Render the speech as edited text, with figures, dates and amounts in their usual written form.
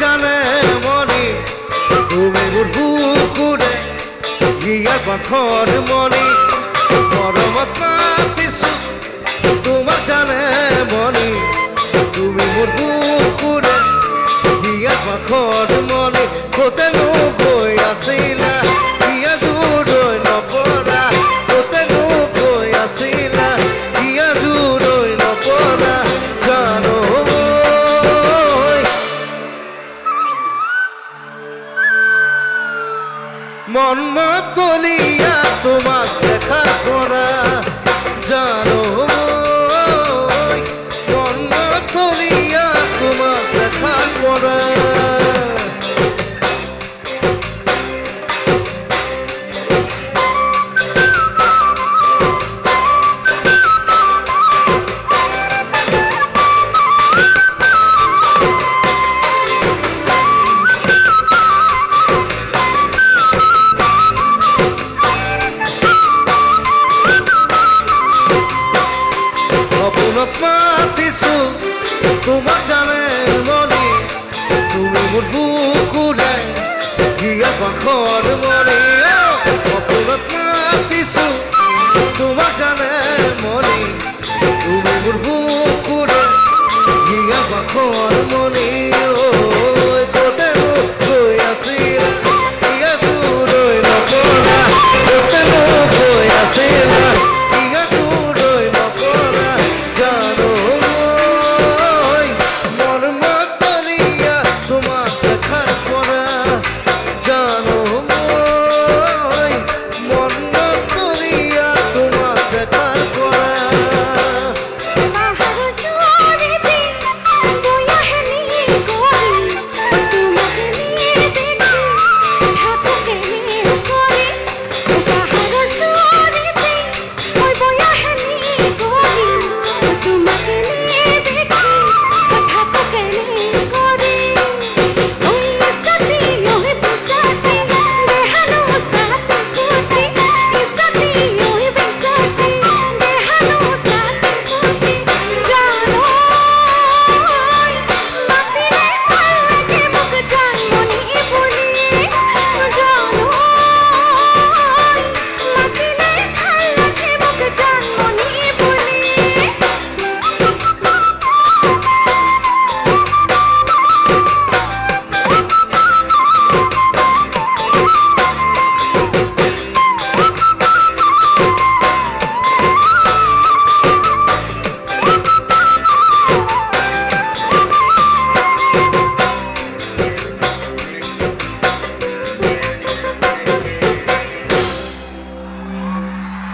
জানে মনি তুমি মোর বুকুরে গিয়ার পাখর মনি মরমত মাতিছো তোমার জানে মনি তুমি মোর বুকুরে গিয়ার পাখর মনি কোতে নগৈ আছিলা গিয়া জুৰৈ নপৰা কোতে নগৈ আছিলা গিয়া জুৰৈ নপৰা জানো মন মাতলিয়া তোমাক দেখার পরা জানো মন মাতলিয়া তোমাক দেখার পরা মাতিছো তোমার জানে মনি তুমি মোর বুকুরে গিয়া পাখর মনি অপরাধ মাতিছো তোমার জানে মনি তুমি মোর বুকুরে গিয়া পাখর